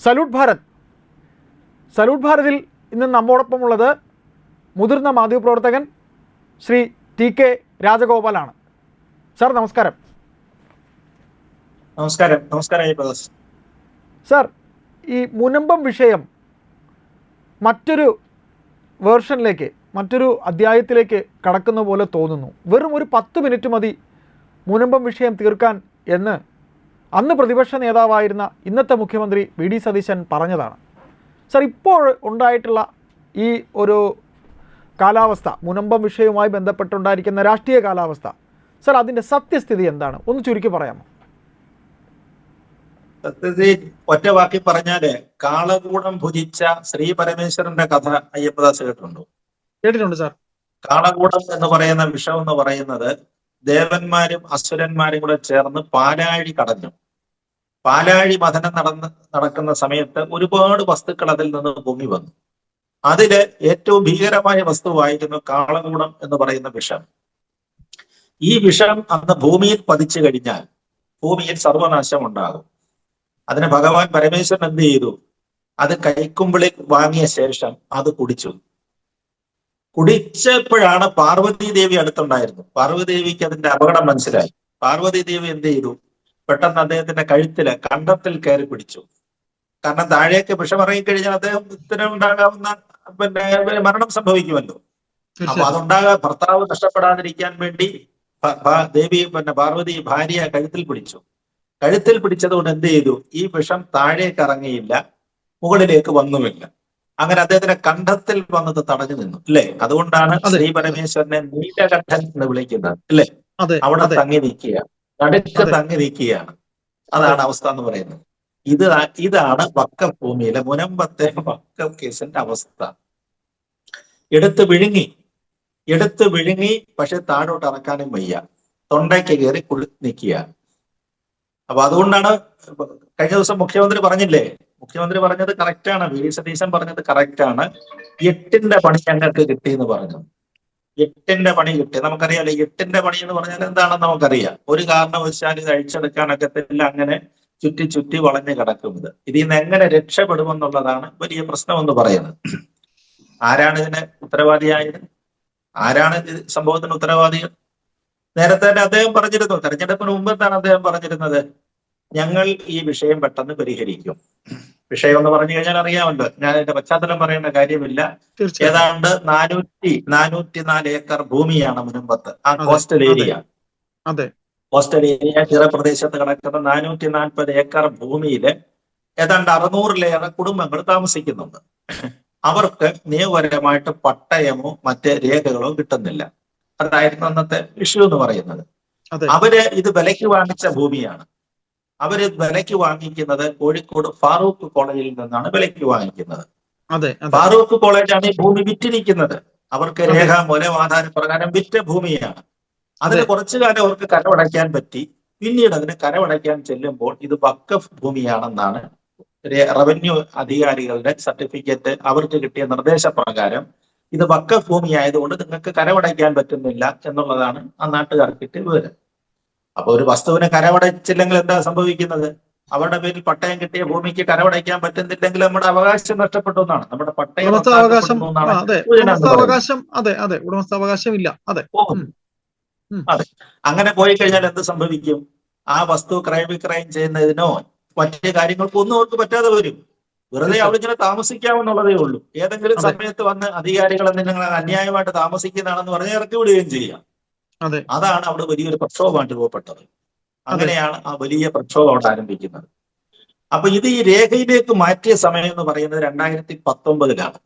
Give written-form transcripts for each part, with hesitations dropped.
Salute Bharat. Salute ഭാരതിൽ ഇന്ന് നമ്മോടൊപ്പമുള്ളത് മുതിർന്ന മാധ്യമപ്രവർത്തകൻ ശ്രീ TK രാജഗോപാലാണ്. സാർ നമസ്കാരം. നമസ്കാരം. സാർ, ഈ മുനമ്പം വിഷയം മറ്റൊരു വേർഷനിലേക്ക്, മറ്റൊരു അധ്യായത്തിലേക്ക് കടക്കുന്ന പോലെ തോന്നുന്നു. വെറും ഒരു 10 മിനിറ്റ് മതി മുനമ്പം വിഷയം തീർക്കാൻ എന്ന് അന്ന് പ്രതിപക്ഷ നേതാവായിരുന്ന ഇന്നത്തെ മുഖ്യമന്ത്രി VD സതീശൻ പറഞ്ഞതാണ്. സാർ, ഇപ്പോൾ ഉണ്ടായിട്ടുള്ള ഈ ഒരു കാലാവസ്ഥ, മുനമ്പം വിഷയവുമായി ബന്ധപ്പെട്ടുണ്ടായിരിക്കുന്ന രാഷ്ട്രീയ കാലാവസ്ഥ, സാർ അതിൻ്റെ സത്യസ്ഥിതി എന്താണ്? ഒന്ന് ചുരുക്കി പറയാമോ? സത്യത്തിൽ ഒറ്റ വാക്കി പറഞ്ഞാല് കാളകൂടം ഭുജിച്ച ശ്രീ പരമേശ്വരന്റെ കഥ അയ്യപ്പദാസ് കേട്ടിട്ടുണ്ടോ? കേട്ടിട്ടുണ്ട് സാർ. കാളകൂടം എന്ന് പറയുന്ന വിഷം എന്ന് പറയുന്നത് ദേവന്മാരും അസുരന്മാരും കൂടെ ചേർന്ന് പാലാഴി കടഞ്ഞു. പാലാഴി മഥനം നടക്കുന്ന സമയത്ത് ഒരുപാട് വസ്തുക്കൾ അതിൽ നിന്ന് പൊങ്ങി വന്നു. അതില് ഏറ്റവും ഭീകരമായ വസ്തുവായിരുന്നു കാളകൂടം എന്ന് പറയുന്ന വിഷം. ഈ വിഷം അന്ന് ഭൂമിയിൽ പതിച്ചു കഴിഞ്ഞാൽ ഭൂമിയിൽ സർവനാശം ഉണ്ടാകും. അതിന് ഭഗവാൻ പരമേശ്വരൻ എന്ത് ചെയ്തു? അത് കൈക്കുമ്പിളി വാങ്ങിയ ശേഷം അത് കുടിച്ചു. കുടിച്ചപ്പോഴാണ് പാർവതി ദേവി അടുത്തുണ്ടായിരുന്നു. പാർവതി ദേവിക്ക് അതിന്റെ അപകടം മനസ്സിലായി. പാർവതി ദേവി എന്ത് ചെയ്തു? പെട്ടെന്ന് അദ്ദേഹത്തിന്റെ കഴുത്തില് കണ്ടത്തിൽ കയറി പിടിച്ചു. കാരണം താഴേക്ക് വിഷമിറങ്ങിക്കഴിഞ്ഞാൽ അദ്ദേഹത്തിന് ഉണ്ടാകാവുന്ന മരണം സംഭവിക്കുമല്ലോ. അപ്പൊ അതുണ്ടാകാൻ ഭർത്താവ് നഷ്ടപ്പെടാതിരിക്കാൻ വേണ്ടി ദേവി പാർവതി ഭാര്യ കഴുത്തിൽ പിടിച്ചു. കഴുത്തിൽ പിടിച്ചതുകൊണ്ട് എന്ത് ചെയ്തു? ഈ വിഷം താഴേക്ക് ഇറങ്ങിയില്ല, മുകളിലേക്ക് വന്നുമില്ല. അങ്ങനെ അദ്ദേഹത്തിന്റെ കണ്ഠത്തിൽ വന്നത് തടഞ്ഞു നിന്നു, അല്ലേ? അതുകൊണ്ടാണ് ശ്രീ പരമേശ്വരനെ നീലകണ്ഠൻ എന്ന് വിളിക്കുന്നത്, അല്ലേ? അവിടെ തങ്ങി നിൽക്കുകയാണ്, നടുക്ക് തങ്ങി നിൽക്കുകയാണ്. അതാണ് അവസ്ഥ എന്ന് പറയുന്നത്. ഇതാണ് വക്കഫ് ഭൂമിയിലെ മുനമ്പത്തെ വക്കഫ് കേസിന്റെ അവസ്ഥ. എടുത്ത് വിഴുങ്ങി, പക്ഷെ താഴോട്ട് ഇറക്കാനും വയ്യ, തൊണ്ടയ്ക്ക് കയറി നിൽക്കുക. അപ്പൊ അതുകൊണ്ടാണ് കഴിഞ്ഞ ദിവസം മുഖ്യമന്ത്രി പറഞ്ഞില്ലേ, മുഖ്യമന്ത്രി പറഞ്ഞത് കറക്റ്റാണ്, VD സതീശൻ പറഞ്ഞത് കറക്റ്റാണ്. 8ന്റെ പണി ഞങ്ങൾക്ക് കിട്ടിയെന്ന് പറഞ്ഞു. 8ന്റെ പണി കിട്ടി. നമുക്കറിയാലോ 8ന്റെ പണി എന്ന് പറഞ്ഞാൽ എന്താണെന്ന് നമുക്കറിയാം. ഒരു കാരണവശാൽ ഇത് അഴിച്ചെടുക്കാനൊക്കത്തില്ല, അങ്ങനെ ചുറ്റി വളഞ്ഞു കിടക്കും. ഇതിൽ നിന്ന് എങ്ങനെ രക്ഷപ്പെടുമെന്നുള്ളതാണ് വലിയ പ്രശ്നമെന്ന് പറയുന്നത്. ആരാണ് ഇതിന് ഉത്തരവാദിയായത്? ആരാണ് സംഭവത്തിന് ഉത്തരവാദികൾ? നേരത്തെ തന്നെ അദ്ദേഹം പറഞ്ഞിരുന്നു, തെരഞ്ഞെടുപ്പിന് മുമ്പ് എന്താണ് അദ്ദേഹം പറഞ്ഞിരുന്നത്? ഞങ്ങൾ ഈ വിഷയം പെട്ടെന്ന് പരിഹരിക്കും. വിഷയം എന്ന് പറഞ്ഞു കഴിഞ്ഞാൽ അറിയാമല്ലോ, ഞാൻ അതിന്റെ പശ്ചാത്തലം പറയേണ്ട കാര്യമില്ല. ഏതാണ്ട് 404 ഏക്കർ ഭൂമിയാണ് മുനമ്പത്ത്, ആ കോസ്റ്റൽ ഏരിയ. കോസ്റ്റൽ ഏരിയ തീരപ്രദേശത്ത് കിടക്കുന്ന 440 ഏക്കർ ഭൂമിയില് ഏതാണ്ട് 600-ലേറെ കുടുംബങ്ങൾ താമസിക്കുന്നുണ്ട്. അവർക്ക് നിയമപരമായിട്ട് പട്ടയമോ മറ്റ് രേഖകളോ കിട്ടുന്നില്ല. അതായിരുന്നു അന്നത്തെ ഇഷ്യൂ എന്ന് പറയുന്നത്. അവര് ഇത് വിലയ്ക്ക് വാങ്ങിച്ച ഭൂമിയാണ്. അവര് വിലയ്ക്ക് വാങ്ങിക്കുന്നത് കോഴിക്കോട് ഫാറൂഖ് കോളേജിൽ നിന്നാണ് വിലയ്ക്ക് വാങ്ങിക്കുന്നത്. ഫാറൂഖ് കോളേജാണ് ഈ ഭൂമി വിറ്റിരിക്കുന്നത്. അവർക്ക് രേഖാമൂലം പ്രകാരം വിറ്റ ഭൂമിയാണ്. അതിന് കുറച്ചു കാലം അവർക്ക് കരമടയ്ക്കാൻ പറ്റി. പിന്നീട് അതിന് കരമടയ്ക്കാൻ ചെല്ലുമ്പോൾ ഇത് വഖഫ് ഭൂമിയാണെന്നാണ് റവന്യൂ അധികാരികളുടെ സർട്ടിഫിക്കറ്റ് അവർക്ക് കിട്ടിയ നിർദ്ദേശപ്രകാരം ഇത് വഖഫ് ഭൂമി ആയതുകൊണ്ട് നിങ്ങൾക്ക് കരമടയ്ക്കാൻ പറ്റുന്നില്ല എന്നുള്ളതാണ് ആ നാട്ടുകാർക്ക് കിട്ടിയ വിവരം. അപ്പൊ ഒരു വസ്തുവിനെ കരമടച്ചില്ലെങ്കിൽ എന്താ സംഭവിക്കുന്നത്? അവരുടെ പേരിൽ പട്ടയം കിട്ടിയ ഭൂമിക്ക് കരമടയ്ക്കാൻ പറ്റുന്നില്ലെങ്കിൽ നമ്മുടെ അവകാശം നഷ്ടപ്പെട്ടു എന്നാണ്. നമ്മുടെ പട്ടയം അതെ. അങ്ങനെ പോയി കഴിഞ്ഞാൽ എന്ത് സംഭവിക്കും? ആ വസ്തു ക്രയവിക്രയം ചെയ്യുന്നതിനോ മറ്റു കാര്യങ്ങൾക്കോ ഒന്നും അവർക്ക് പറ്റാതെ വരും. വെറുതെ അവിടെ ഇങ്ങനെ താമസിക്കാമെന്നുള്ളതേ ഉള്ളൂ. ഏതെങ്കിലും സമയത്ത് വന്ന് അധികാരികൾ നിങ്ങൾ അന്യായമായിട്ട് താമസിക്കുന്നതാണെന്ന് പറഞ്ഞ് ഇറക്കി വിടുകയും ചെയ്യാം. അതാണ് അവിടെ വലിയൊരു പ്രക്ഷോഭമായിട്ട് രൂപപ്പെട്ടത്. അങ്ങനെയാണ് ആ വലിയ പ്രക്ഷോഭം അവിടെ ആരംഭിക്കുന്നത്. അപ്പൊ ഇത് ഈ രേഖയിലേക്ക് മാറ്റിയ സമയം എന്ന് പറയുന്നത് 2019-ലാണ്.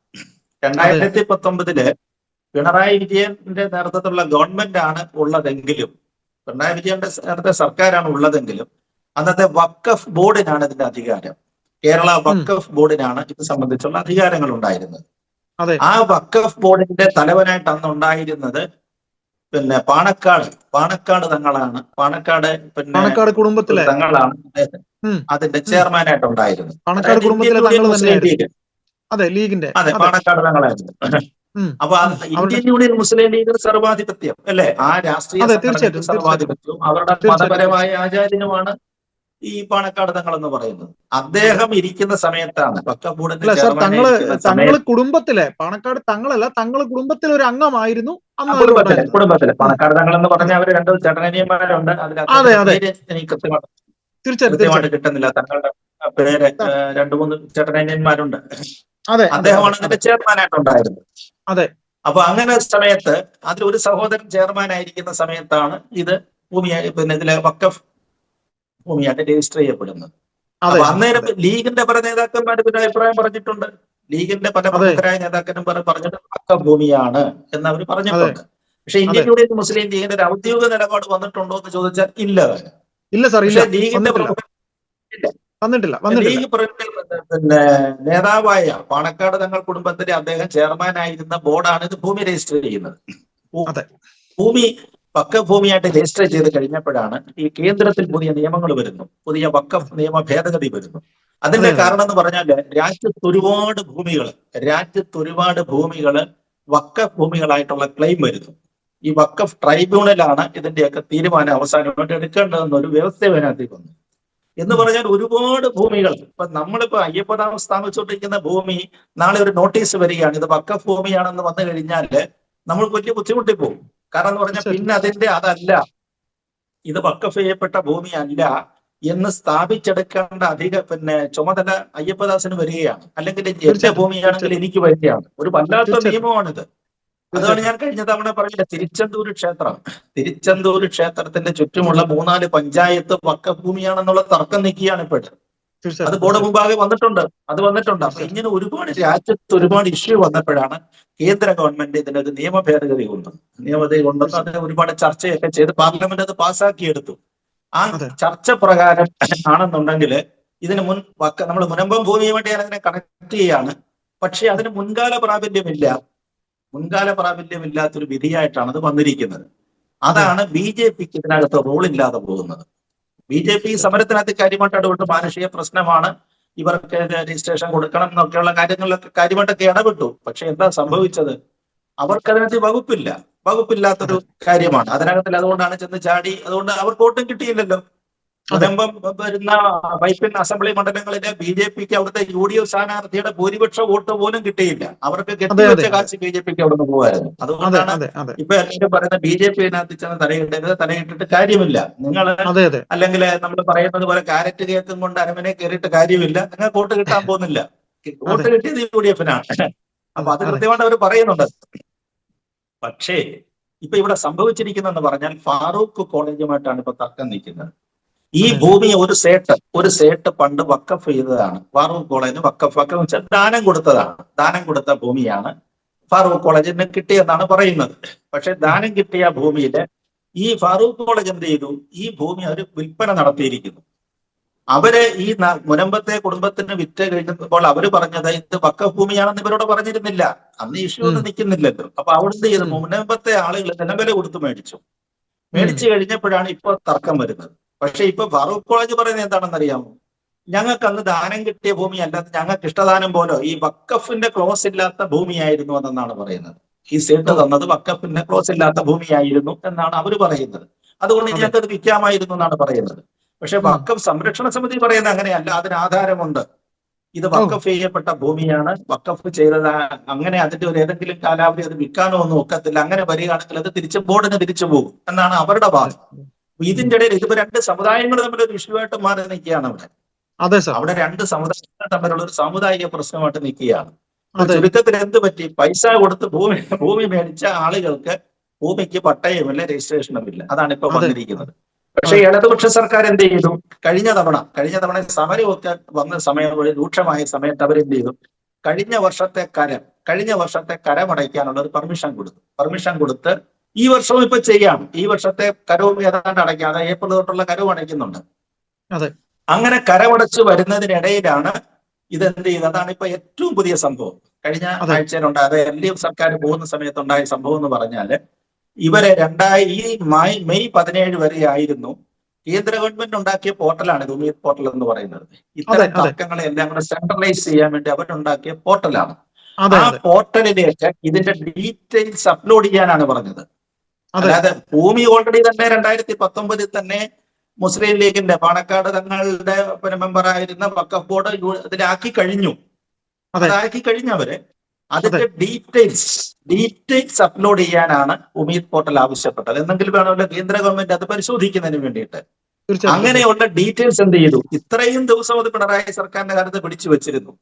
2019 പിണറായി വിജയന്റെ നേതൃത്വത്തിലുള്ള ഗവൺമെന്റ് ആണ് ഉള്ളതെങ്കിലും, പിണറായി വിജയന്റെ നേതൃത്വ സർക്കാരാണ് ഉള്ളതെങ്കിലും അന്നത്തെ വഖഫ് ബോർഡിനാണ് ഇതിന്റെ അധികാരം. കേരള വഖഫ് ബോർഡിനാണ് ഇത് സംബന്ധിച്ചുള്ള അധികാരങ്ങൾ ഉണ്ടായിരുന്നത്. ആ വഖഫ് ബോർഡിന്റെ തലവനായിട്ട് അന്ന് ഉണ്ടായിരുന്നത് പാണക്കാട് തങ്ങളാണ്. പാണക്കാട് കുടുംബത്തിലെ തങ്ങളാണ് അതിന്റെ ചെയർമാനായിട്ട് ഉണ്ടായിരുന്നത്. പാണക്കാട് തങ്ങളായിരുന്നു. അപ്പൊ ഇന്ത്യൻ യൂണിയൻ മുസ്ലിം ലീഗ് സർവാധിപത്യം, അല്ലെ? ആ രാഷ്ട്രീയ സർവാധിപത്യവും അവരുടെ മതപരമായ ആചാര്യനുമാണ് ഈ പാണക്കാട് തങ്ങൾ എന്ന് പറയുന്നത്. അദ്ദേഹം ഇരിക്കുന്ന സമയത്താണ് വഖഫ് ബോർഡിന്റെ അല്ല സാർ, ചെയർമാൻ തങ്ങള് ഇരിക്കുന്ന തങ്ങള് സമയത്ത് കുടുംബത്തിലെ പാണക്കാട് തങ്ങളല്ല, തങ്ങള് കുടുംബത്തിലെ ഒരു അംഗമായിരുന്നു അന്ന് കുടുംബത്തിലെ അതിലുണ്ടായിരുന്നത്. പാണക്കാട് തങ്ങൾ എന്ന് അതെ പറഞ്ഞാൽ അവര് രണ്ട് ചേട്ടനിയന്മാരുണ്ട്. അതിൽ അതെ അദ്ദേഹത്തിന്റെ അതെ, പേര് എനിക്ക് കൃത്യമായിട്ട് തീർച്ചയായിട്ടും കൃത്യമായിട്ട് തീർച്ചയായിട്ടും. കിട്ടുന്നില്ല. തങ്ങളുടെ പേര് ത- രണ്ടു മൂന്ന് ചേട്ടനിയന്മാരുണ്ട്. അതെ അതെ അതെ അദ്ദേഹമാണ് അതെ ഇതിന്റെ ചെയർമാനായിട്ടുണ്ടായിരുന്നത്. അതെ അപ്പൊ അങ്ങനെ സമയത്ത് അതിൽ ഒരു സഹോദരൻ ചെയർമാൻ ആയിരിക്കുന്ന സമയത്താണ് ഇത് ഭൂമിയായി ഇതിലെ വഖഫ് ഭൂമിയായിട്ട് രജിസ്റ്റർ ചെയ്യപ്പെടുന്നത്. അതെ അപ്പൊ അതെ അന്നേരം അതെ ലീഗിന്റെ പല നേതാക്കന്മാർ പിന്നെ അഭിപ്രായം പറഞ്ഞിട്ടുണ്ട്. ലീഗിന്റെ പല അതെ പ്രമുഖരായ നേതാക്കന്മാർ പറഞ്ഞിട്ട് വഖഫ് ഭൂമിയാണ് എന്ന് അവർ അതെ പറഞ്ഞിട്ടുണ്ട്. പക്ഷെ അതെ. ഇന്ത്യൻ യൂണിയൻ മുസ്ലിം ലീഗിന്റെ ഒരു ഔദ്യോഗിക നിലപാട് വന്നിട്ടുണ്ടോ എന്ന് ചോദിച്ചാൽ ഇല്ല. ഇല്ല സാർ, ഇല്ല, പക്ഷെ ലീഗിന്റെ വന്നിട്ടില്ല, പ്രമുഖ വന്നിട്ടില്ല, വന്നിട്ടില്ല. ലീഗ് പിന്നെ നേതാവായ പാണക്കാട് തങ്ങൾ കുടുംബത്തിലെ അദ്ദേഹം ചെയർമാനായിരുന്ന ബോർഡാണ് ഇത് ഭൂമി രജിസ്റ്റർ ചെയ്യുന്നത്. അതെ ഭൂമി വഖഫ് ഭൂമിയായിട്ട് രജിസ്റ്റർ ചെയ്ത് കഴിഞ്ഞപ്പോഴാണ് ഈ കേന്ദ്രത്തിൽ പുതിയ നിയമങ്ങൾ വരുന്നു, പുതിയ വഖഫ് നിയമ ഭേദഗതി വരുന്നു. അതെ അതിന്റെ അതെ കാരണം എന്ന് പറഞ്ഞാൽ രാജ്യത്ത് ഒരുപാട് ഭൂമികള് വഖഫ് ഭൂമികളായിട്ടുള്ള ക്ലെയിം വരുന്നു. ഈ വഖഫ് ട്രൈബ്യൂണലാണ് ഇതിന്റെയൊക്കെ തീരുമാനം അവസാനമായിട്ട് എടുക്കേണ്ടതെന്നൊരു വ്യവസ്ഥ അതിനകത്തേക്ക് വന്നു. എന്ന് പറഞ്ഞാൽ ഒരുപാട് ഭൂമികൾ ഇപ്പൊ നമ്മളിപ്പോ അയ്യപ്പദാമം സ്ഥാപിച്ചുകൊണ്ടിരിക്കുന്ന ഭൂമി നാളെ ഒരു നോട്ടീസ് വരികയാണ് ഇത് വഖഫ് ഭൂമിയാണെന്ന് വന്നു കഴിഞ്ഞാല് നമ്മൾ വലിയ ബുദ്ധിമുട്ടി പോകും. കാരണം എന്ന് പറഞ്ഞാൽ തീർച്ചയായിട്ടും പിന്നെ അതിന്റെ അതല്ല, ഇത് വഖഫ് ചെയ്യപ്പെട്ട ഭൂമിയല്ല എന്ന് സ്ഥാപിച്ചെടുക്കേണ്ട ചുമതല അയ്യപ്പദാസിന് വരികയാണ്. അല്ലെങ്കിൽ എന്റെ തീർച്ചയായിട്ടും ഭൂമിയാണെങ്കിൽ തീർച്ചയായിട്ടും എനിക്ക് വരികയാണ്. ഒരു വല്ലാത്ത തീർച്ചയായിട്ടും നിയമമാണിത്. അതാണ് തീർച്ചയായിട്ടും ഞാൻ കഴിഞ്ഞ തവണ പറഞ്ഞില്ല, തിരുച്ചെന്തൂർ ക്ഷേത്രത്തിന്റെ ചുറ്റുമുള്ള 3-4 പഞ്ചായത്ത് വഖഫ് ഭൂമിയാണെന്നുള്ള തർക്കം നിൽക്കുകയാണ് ഇപ്പോഴും. അത് തീർച്ചയായിട്ടും ബോർഡ് തീർച്ചയായിട്ടും മുമ്പാകെ വന്നിട്ടുണ്ട്. അപ്പൊ തീർച്ചയായിട്ടും ഇങ്ങനെ രാജ്യത്ത് ഒരുപാട് ഇഷ്യൂ വന്നപ്പോഴാണ് കേന്ദ്ര ഗവൺമെന്റ് ഇതിനൊരു നിയമ ഭേദഗതി കൊണ്ടുവന്നു. അത് ഒരുപാട് ചർച്ചയൊക്കെ ചെയ്ത് പാർലമെന്റ് അത് പാസ്സാക്കിയെടുത്തു. ആ അതെ ചർച്ച പ്രകാരം ആണെന്നുണ്ടെങ്കിൽ ഇതിന് നമ്മൾ മുനമ്പം ഭൂമിയുമായിട്ട് ഞാൻ അതിനെ കണക്ട് ചെയ്യാണ്. പക്ഷെ അതിന് മുൻകാല പ്രാബല്യമില്ലാത്തൊരു വിധിയായിട്ടാണ് അത് വന്നിരിക്കുന്നത്. അതാണ് BJPക്ക് ഇതിനകത്ത് റോൾ ഇല്ലാതെ പോകുന്നത്. BJP തീർച്ചയായിട്ടും സമരത്തിനകത്ത് കാര്യമായിട്ട് ഇടപെട്ട് മാനുഷിക പ്രശ്നമാണ്, ഇവർക്ക് രജിസ്ട്രേഷൻ കൊടുക്കണം എന്നൊക്കെയുള്ള കാര്യങ്ങളിലൊക്കെ കാര്യമായിട്ടൊക്കെ ഇടപെട്ടു. പക്ഷെ എന്താ സംഭവിച്ചത്? അവർക്ക് അതിനകത്ത് വകുപ്പില്ലാത്തൊരു കാര്യമാണ് അതിനകത്തിൽ. അതുകൊണ്ടാണ് ചെന്ന് ചാടി. അതുകൊണ്ട് അവർക്ക് വോട്ടും കിട്ടിയില്ലല്ലോ. അതെ മുനമ്പം വരുന്ന വൈപ്പിൻ അസംബ്ലി മണ്ഡലങ്ങളിലെ BJPക്ക് അവിടുത്തെ UDF സ്ഥാനാർത്ഥിയുടെ ഭൂരിപക്ഷ വോട്ട് പോലും കിട്ടിയില്ല. അവർക്ക് അതെ അതെ കെട്ടിവെച്ച അതെ കാശ് BJPക്ക് അവിടെ നിന്ന് പോകുമായിരുന്നു. അതെ അതുകൊണ്ടാണ് അതെ അതെ ഇപ്പൊ എല്ലാവരും പറയുന്ന BJP ഇതിനകത്ത് ചെന്ന് തലയിട്ടിട്ട് കാര്യമില്ല. നിങ്ങൾ അതെ അതെ അല്ലെങ്കിൽ നമ്മൾ പറയുന്നത് പോലെ കാരറ്റ് കേക്കും കൊണ്ട് അരമനെ കയറിയിട്ട് കാര്യമില്ല. നിങ്ങൾക്ക് വോട്ട് കിട്ടാൻ പോകുന്നില്ല. വോട്ട് അതെ കിട്ടിയത് UDFനാണ്. അപ്പൊ അതെ അത് അതെ കൃത്യമായിട്ട് അവർ പറയുന്നുണ്ട്. പക്ഷേ ഇപ്പൊ ഇവിടെ സംഭവിച്ചിരിക്കുന്നതെന്ന് പറഞ്ഞാൽ ഫാറൂഖ് കോളേജുമായിട്ടാണ് ഇപ്പൊ തർക്കം നിൽക്കുന്നത്. ഈ അതെ ഭൂമി ഒരു സേട്ട് പണ്ട് വഖഫ് ചെയ്തതാണ്. ഫാറൂഖ് കോളേജ് വഖഫ് വെച്ചാൽ ദാനം കൊടുത്ത ഭൂമിയാണ് ഫാറൂഖ് കോളേജിന് കിട്ടിയെന്നാണ് പറയുന്നത്. പക്ഷെ ദാനം കിട്ടിയ ഭൂമിയില് ഈ ഫാറൂഖ് കോളേജ് എന്ത് ചെയ്തു? ഈ ഭൂമി അവർ വിൽപ്പന നടത്തിയിരിക്കുന്നു. അവര് ഈ മുനമ്പത്തെ കുടുംബത്തിന് വിറ്റ് കഴിഞ്ഞപ്പോൾ അവര് പറഞ്ഞത് ഇത് വഖഫ് ഭൂമിയാണെന്ന് ഇവരോട് പറഞ്ഞിരുന്നില്ല. അന്ന് ഇഷ്യൂ ഒന്നും നിൽക്കുന്നില്ലല്ലോ. അപ്പൊ അവിടുന്ന് ചെയ്ത് മുനമ്പത്തെ ആളുകൾ നിലവില കൊടുത്ത് മേടിച്ചു കഴിഞ്ഞപ്പോഴാണ് ഇപ്പൊ തർക്കം വരുന്നത്. പക്ഷെ ഇപ്പൊ ഫാറൂഖ് കോളേജ് പറയുന്നത് എന്താണെന്ന് അറിയാമോ? ഞങ്ങൾക്ക് അന്ന് ദാനം കിട്ടിയ ഭൂമി അല്ലാതെ ഞങ്ങൾക്ക് ഇഷ്ടദാനം പോലോ ഈ വഖഫിന്റെ ക്ലോസ് ഇല്ലാത്ത ഭൂമിയായിരുന്നു എന്നാണ് പറയുന്നത്. ഈ സേട്ട് തന്നത് വഖഫിന്റെ ക്ലോസ് ഇല്ലാത്ത ഭൂമിയായിരുന്നു എന്നാണ് അവര് പറയുന്നത്. അതുകൊണ്ട് അതെ ഞങ്ങൾക്ക് അത് വിൽക്കാമായിരുന്നു എന്നാണ് പറയുന്നത്. പക്ഷെ വഖഫ് സംരക്ഷണ സമിതി പറയുന്നത് അങ്ങനെയല്ല. അതിന് ആധാരമുണ്ട്. ഇത് വഖഫ് ചെയ്യപ്പെട്ട ഭൂമിയാണ്, വഖഫ് ചെയ്തത്. അങ്ങനെ അതിന്റെ ഒരു ഏതെങ്കിലും കാലാവധി അത് വിൽക്കാനോ ഒന്നും ഒക്കത്തില്ല. അങ്ങനെ വരികയാണെങ്കിൽ അത് ബോർഡിന് തിരിച്ചു പോകും എന്നാണ് അവരുടെ വാദം. ഇതിന്റെ ഇടയിൽ ഇതിപ്പോ രണ്ട് സമുദായങ്ങൾ തമ്മിൽ ഒരു ഇഷ്യൂ ആയിട്ട് മാറി നിൽക്കുകയാണ് അവിടെ. അതെ സാർ അവിടെ രണ്ട് സമുദായങ്ങൾ തമ്മിലുള്ള ഒരു സാമുദായിക പ്രശ്നമായിട്ട് നിൽക്കുകയാണ്. അതെ ചുരുക്കത്തിൽ എന്ത് പറ്റി? പൈസ കൊടുത്ത് ഭൂമി മേടിച്ച ആളുകൾക്ക് ഭൂമിക്ക് പട്ടയമില്ല, രജിസ്ട്രേഷനുമില്ല. അതാണ് ഇപ്പൊ അതെ വന്നിരിക്കുന്നത്. പക്ഷേ അതെ ഇടതുപക്ഷ സർക്കാർ എന്ത് ചെയ്തു? കഴിഞ്ഞ തവണ സമരമൊക്കെ വന്ന സമയം, രൂക്ഷമായ സമയത്ത് അവരെന്ത് ചെയ്തു? കഴിഞ്ഞ വർഷത്തെ കരമടയ്ക്കാനുള്ള ഒരു പെർമിഷൻ കൊടുത്ത് ഈ വർഷവും ഇപ്പൊ ചെയ്യാം. ഈ വർഷത്തെ കരവും ഏതാണ്ട് അടയ്ക്കാം. അത് ഏപ്രിൽ തൊട്ടുള്ള കരവും അടയ്ക്കുന്നുണ്ട്. അതെ അങ്ങനെ കരമടച്ച് വരുന്നതിനിടയിലാണ് ഇതെന്ത് ചെയ്തത്? അതാണ് ഇപ്പൊ ഏറ്റവും പുതിയ സംഭവം. കഴിഞ്ഞ ആഴ്ചയിലുണ്ടായത് LDF സർക്കാർ പോകുന്ന സമയത്തുണ്ടായ സംഭവം എന്ന് പറഞ്ഞാല് ഇവരെ മെയ് 17 വരെ ആയിരുന്നു കേന്ദ്ര ഗവൺമെന്റ് ഉണ്ടാക്കിയ പോർട്ടലാണ് ഇത്, ഉമീദ് പോർട്ടൽ എന്ന് പറയുന്നത്. ഇത്തരം തർക്കങ്ങളെ എല്ലാം കൂടെ സെൻട്രലൈസ് ചെയ്യാൻ വേണ്ടി അവരുണ്ടാക്കിയ പോർട്ടലാണ്. ആ പോർട്ടലിലേക്ക് ഇതിന്റെ ഡീറ്റെയിൽസ് അപ്ലോഡ് ചെയ്യാനാണ് പറഞ്ഞത്. അല്ലാതെ ഭൂമി ഓൾറെഡി തന്നെ 2019 തന്നെ മുസ്ലിം ലീഗിന്റെ പാണക്കാട് തങ്ങളുടെ പിന്നെ മെമ്പറായിരുന്ന വഖഫ് ബോർഡ് ഇതിലാക്കി കഴിഞ്ഞു. അതാക്കി കഴിഞ്ഞവര് അതിന്റെ ഡീറ്റെയിൽസ് അപ്ലോഡ് ചെയ്യാനാണ് ഉമീദ് പോർട്ടൽ ആവശ്യപ്പെട്ടത്. എന്നെങ്കിലും വേണമല്ലോ കേന്ദ്ര ഗവൺമെന്റ് അത് പരിശോധിക്കുന്നതിന് വേണ്ടിയിട്ട്. അങ്ങനെയുള്ള ഡീറ്റെയിൽസ് എന്ത് ചെയ്തു? ഇത്രയും ദിവസം അത് പിണറായി സർക്കാരിന്റെ കാലത്ത് പിടിച്ചു വെച്ചിരുന്നു.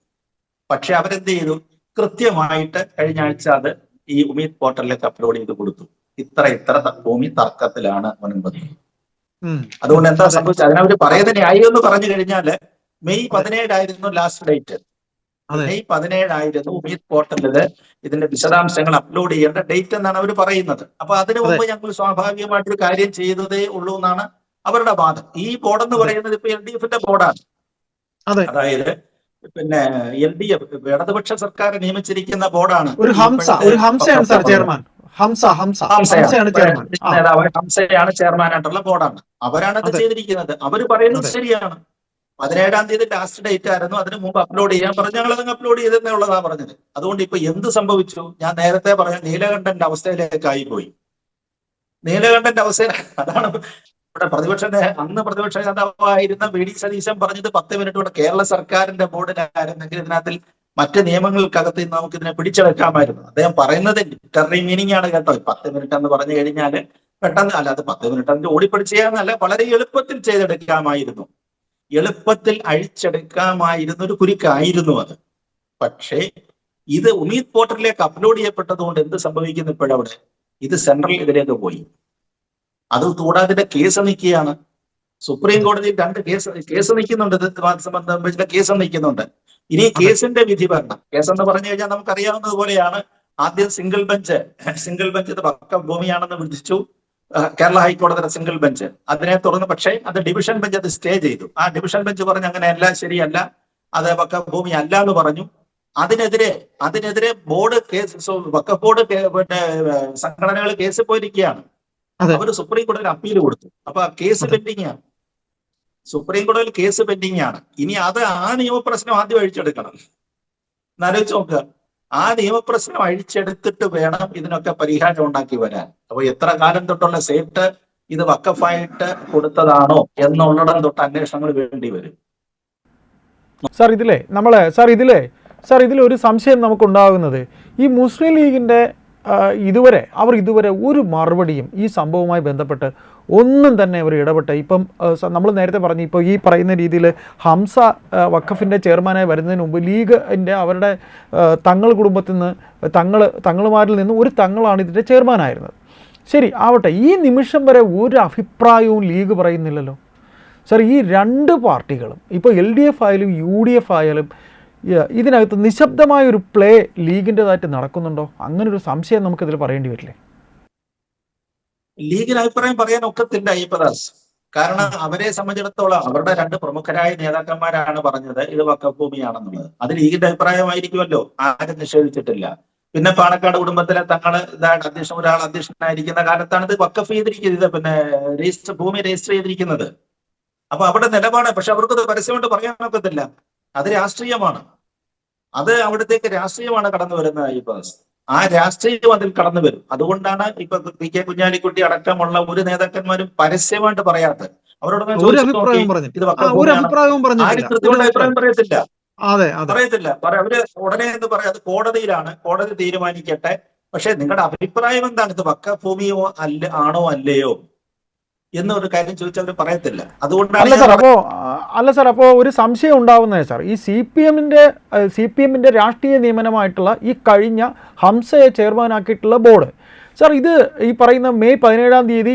പക്ഷെ അവരെന്ത് ചെയ്തു? കൃത്യമായിട്ട് കഴിഞ്ഞ ആഴ്ച അത് ഈ ഉമീദ് പോർട്ടലിലേക്ക് അപ്ലോഡ് ചെയ്ത് കൊടുത്തു. ഇത്ര ഭൂമി തർക്കത്തിലാണ് മുൻപ്. അതുകൊണ്ട് എന്താ സംഭവിച്ചത്? അതിനവര് പറയുന്ന ന്യായം എന്ന് പറഞ്ഞു കഴിഞ്ഞാല് May 17 last date. May 17 Umeed പോർട്ടലില് ഇതിന്റെ വിശദാംശങ്ങൾ അപ്ലോഡ് ചെയ്യേണ്ട ഡേറ്റ് എന്നാണ് അവർ പറയുന്നത്. അപ്പൊ അതിനു മുമ്പ് ഞങ്ങൾ സ്വാഭാവികമായിട്ടൊരു കാര്യം ചെയ്തതേ ഉള്ളൂ എന്നാണ് അവരുടെ വാദം. ഈ ബോർഡ് എന്ന് പറയുന്നത് ഇപ്പൊ LDF-ന്റെ ബോർഡാണ്. അതായത് പിന്നെ LDF ഇടതുപക്ഷ സർക്കാർ നിയമിച്ചിരിക്കുന്ന ബോർഡാണ്. ഹംസയാണ് ചെയർമാനായിട്ടുള്ള ബോർഡാണ്. അവരാണ് ഇത് ചെയ്തിരിക്കുന്നത്. അവര് പറയുന്നത് ശരിയാണ്. 17 ലാസ്റ്റ് ഡേറ്റ് ആയിരുന്നു. അതിന് മുമ്പ് അപ്ലോഡ് ചെയ്യാൻ പറഞ്ഞു. ഞങ്ങളത് അപ്ലോഡ് ചെയ്തെന്നുള്ളതാ പറഞ്ഞത്. അതുകൊണ്ട് ഇപ്പൊ എന്ത് സംഭവിച്ചു? ഞാൻ നേരത്തെ പറഞ്ഞ നീലകണ്ഠന്റെ അവസ്ഥയിലേക്കായി പോയി. നീലകണ്ഠന്റെ അവസ്ഥ അതാണ് ഇവിടെ അന്ന് പ്രതിപക്ഷ നേതാവായിരുന്ന VD സതീശൻ പറഞ്ഞത് 10 മിനിറ്റ് ഇവിടെ കേരള സർക്കാരിന്റെ ബോർഡിലായിരുന്നെങ്കിൽ ഇതിനകത്തിൽ മറ്റ് നിയമങ്ങൾക്കകത്ത് നമുക്ക് ഇതിനെ പിടിച്ചെടുക്കാമായിരുന്നു. അദ്ദേഹം പറയുന്നത് ലിറ്റററി മീനിങ് ആണ് കേട്ടോ. 10 മിനിറ്റ് എന്ന് പറഞ്ഞു കഴിഞ്ഞാൽ പെട്ടെന്ന് അല്ലാതെ 10 മിനിറ്റ് അതിന്റെ ഓടിപ്പിടി ചെയ്യാന്നല്ല, വളരെ എളുപ്പത്തിൽ ചെയ്തെടുക്കാമായിരുന്നു. എളുപ്പത്തിൽ അഴിച്ചെടുക്കാമായിരുന്ന ഒരു കുരുക്കായിരുന്നു അത്. പക്ഷേ ഇത് ഉമീദ് പോർട്ടലിലേക്ക് അപ്ലോഡ് ചെയ്യപ്പെട്ടത് കൊണ്ട് എന്ത് സംഭവിക്കുന്നു? ഇപ്പോഴവിടെ ഇത് സെൻട്രൽ ഇതിലേക്ക് പോയി. അത് കൂടാതെ കേസ് നിൽക്കുകയാണ്. സുപ്രീം കോടതിയിൽ 2 കേസ് നിൽക്കുന്നുണ്ട്. സംബന്ധിച്ച കേസ് നിൽക്കുന്നുണ്ട്. ഇനി കേസിന്റെ വിധി വരണം. കേസെന്ന് പറഞ്ഞു കഴിഞ്ഞാൽ നമുക്കറിയാവുന്നത് പോലെയാണ്. ആദ്യം സിംഗിൾ ബെഞ്ച് ഇത് വഖഫ് ഭൂമിയാണെന്ന് വിധിച്ചു. കേരള ഹൈക്കോടതിയുടെ സിംഗിൾ ബെഞ്ച് അതിനെ തുടർന്ന്, പക്ഷേ അത് ഡിവിഷൻ ബെഞ്ച് അത് സ്റ്റേ ചെയ്തു. ആ ഡിവിഷൻ ബെഞ്ച് പറഞ്ഞു അങ്ങനെയല്ല, ശരിയല്ല, അത് വഖഫ് ഭൂമി അല്ല എന്ന് പറഞ്ഞു. അതിനെതിരെ ബോർഡ് കേസ്, വഖഫ് ബോർഡ് പിന്നെ സംഘടനകൾ കേസ് പോയിരിക്കുകയാണ്. അവര് സുപ്രീം കോടതിയിൽ അപ്പീൽ കൊടുത്തു. അപ്പൊ കേസ് പെൻഡിങ് ആണ്. സുപ്രീം കോടതിയിൽ കേസ് പെൻഡിങ് ആണ്. ഇനി ആ നിയമപ്രശ്നം ആദ്യം അഴിച്ചെടുക്കണം. എന്നാലോചിച്ച് നോക്കുക. ആ നിയമപ്രശ്നം അഴിച്ചെടുത്തിട്ട് വേണം ഇതിനൊക്കെ പരിഹാരം ഉണ്ടാക്കി വരാൻ. അപ്പൊ എത്ര കാലം തൊട്ടുള്ള സേട്ട് ഇത് വഖഫായിട്ട് കൊടുത്തതാണോ എന്നുള്ളിടം തൊട്ട് അന്വേഷണങ്ങൾ വേണ്ടി വരും. സാർ ഇതിലൊരു സംശയം നമുക്കുണ്ടാകുന്നത്, ഈ മുസ്ലിം ലീഗിന്റെ ഇതുവരെ ഒരു മറുപടിയും ഈ സംഭവവുമായി ബന്ധപ്പെട്ട് ഒന്നും തന്നെ അവർ ഇടപെട്ട്, ഇപ്പം നമ്മൾ നേരത്തെ പറഞ്ഞു, ഇപ്പോൾ ഈ പറയുന്ന രീതിയിൽ ഹംസ വഖഫിൻ്റെ ചെയർമാനായി വരുന്നതിന് മുമ്പ് ലീഗിൻ്റെ അവരുടെ തങ്ങൾ കുടുംബത്തിൽ നിന്ന് തങ്ങളുമാരിൽ നിന്ന് ഒരു തങ്ങളാണ് ഇതിൻ്റെ ചെയർമാനായിരുന്നത്. ശരി ആവട്ടെ, ഈ നിമിഷം വരെ ഒരു അഭിപ്രായവും ലീഗ് പറയുന്നില്ലല്ലോ. സാർ, ഈ 2 പാർട്ടികളും ഇപ്പോൾ LDF ആയാലും UDF ആയാലും ഇതിനകത്ത് നിശബ്ദമായൊരു പ്ലേ ലീഗിൻ്റെതായിട്ട് നടക്കുന്നുണ്ടോ? അങ്ങനൊരു സംശയം നമുക്കിതിൽ പറയേണ്ടി വരില്ലേ? ലീഗിന് അഭിപ്രായം പറയാൻ ഒക്കത്തില്ല അയ്യപ്പദാസ്. കാരണം അവരെ സംബന്ധിച്ചിടത്തോളം അവരുടെ 2 പ്രമുഖരായ നേതാക്കന്മാരാണ് പറഞ്ഞത് ഇത് വഖഫ് ഭൂമിയാണെന്നുള്ളത്. അത് ലീഗിന്റെ അഭിപ്രായമായിരിക്കുമല്ലോ, ആരും നിഷേധിച്ചിട്ടില്ല. പിന്നെ പാണക്കാട് കുടുംബത്തിലെ തങ്ങള് ഒരാൾ അധ്യക്ഷനായിരിക്കുന്ന കാലത്താണ് ഇത് വഖഫ് ചെയ്തിരിക്കുന്നത്, പിന്നെ ഭൂമി രജിസ്റ്റർ ചെയ്തിരിക്കുന്നത്. അപ്പൊ അവരുടെ നിലപാട്, പക്ഷെ അവർക്കത് പരസ്യമായിട്ട് പറയാൻ ഒക്കത്തില്ല. അത് രാഷ്ട്രീയമാണ്. അത് അവിടത്തേക്ക് രാഷ്ട്രീയമാണ് കടന്നു വരുന്നത് അയ്യപ്പദാസ്. ആ രാഷ്ട്രീയം അതിൽ കടന്നു വരും. അതുകൊണ്ടാണ് ഇപ്പൊ PK കുഞ്ഞാലിക്കുട്ടി അടക്കമുള്ള ഒരു നേതാക്കന്മാരും പരസ്യമായിട്ട് പറയാത്തത്. അവരോട് അഭിപ്രായം പറയത്തില്ല. അവര് ഉടനെ എന്ന് പറയാം അത് കോടതിയിലാണ്, കോടതി തീരുമാനിക്കട്ടെ. പക്ഷെ നിങ്ങളുടെ അഭിപ്രായം എന്താണ്? ഇത് വഖഫ് ഭൂമിയോ ആണോ അല്ലയോ എന്നൊരു കാര്യം ചോദിച്ചാൽ അവർ പറയത്തില്ല. അതുകൊണ്ടാണ് സാർ അപ്പോൾ ഒരു സംശയം ഉണ്ടാവുന്നത് സാർ, ഈ CPM-ന്റെ രാഷ്ട്രീയ നിയമനമായിട്ടുള്ള ഈ കഴിഞ്ഞ ഹംസയെ ചെയർമാനാക്കിയിട്ടുള്ള ബോർഡ് സാർ, ഇത് ഈ പറയുന്ന മെയ് 17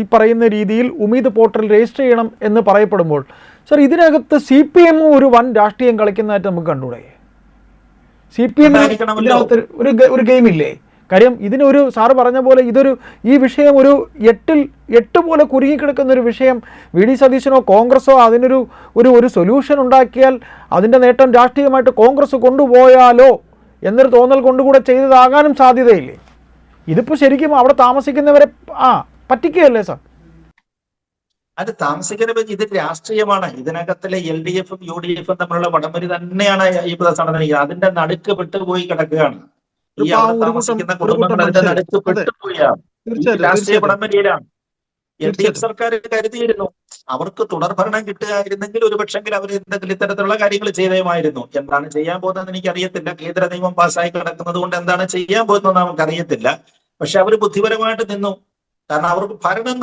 ഈ പറയുന്ന രീതിയിൽ ഉമീദ് പോർട്ടൽ രജിസ്റ്റർ ചെയ്യണം എന്ന് പറയപ്പെടുമ്പോൾ സാർ, ഇതിനകത്ത് CPM ഒരു വൻ രാഷ്ട്രീയം കളിക്കുന്നതായിട്ട് നമുക്ക് കണ്ടുകൂടെ? CPM ഒരു ഗെയിമില്ലേ? കാര്യം ഇതിനൊരു സാറ് പറഞ്ഞ പോലെ ഈ വിഷയം ഒരു 8 പോലെ കുരുങ്ങിക്കിടക്കുന്ന ഒരു വിഷയം. VD സതീശനോ കോൺഗ്രസോ അതിനൊരു സൊല്യൂഷൻ ഉണ്ടാക്കിയാൽ അതിൻ്റെ നേട്ടം രാഷ്ട്രീയമായിട്ട് കോൺഗ്രസ് കൊണ്ടുപോയാലോ എന്നൊരു തോന്നൽ കൊണ്ടുകൂടെ ചെയ്തതാകാനും സാധ്യതയില്ലേ? ഇതിപ്പോൾ ശരിക്കും അവിടെ താമസിക്കുന്നവരെ പറ്റിക്കുകയല്ലേ സാർ? അത് താമസിക്കുന്ന ഇത് രാഷ്ട്രീയമാണ്. ഇതിനകത്തിലെ LDF-ഉം UDF-ഉം തമ്മിലുള്ള വടംവലി തന്നെയാണ് ഈ നടന്നിരിക്കുന്നത്. അതിന്റെ നടുക്ക് വിട്ടുപോയി കിടക്കുകയാണ്. ഈ അവിടെ താമസിക്കുന്ന കുടുംബങ്ങൾ അതിന്റെ നടുക്ക് പെട്ടുപോയാണ്. രാഷ്ട്രീയ വടംവലിയിലാണ്. LDF സർക്കാർ കരുതിയിരുന്നു. അവർക്ക് തുടർഭരണം കിട്ടുകയായിരുന്നെങ്കിൽ ഒരു പക്ഷെങ്കിൽ അവർ എന്തെങ്കിലും ഇത്തരത്തിലുള്ള കാര്യങ്ങൾ ചെയ്തേമായിരുന്നു. എന്താണ് ചെയ്യാൻ പോകുന്നതെന്ന് എനിക്കറിയത്തില്ല. കേന്ദ്ര നിയമം പാസ്സായി കിടക്കുന്നത് കൊണ്ട് എന്താണ് ചെയ്യാൻ പോകുന്നതെന്ന് നമുക്കറിയത്തില്ല. പക്ഷെ അവർ ബുദ്ധിപരമായിട്ട് നിന്നു. കാരണം അവർക്ക് ഭരണം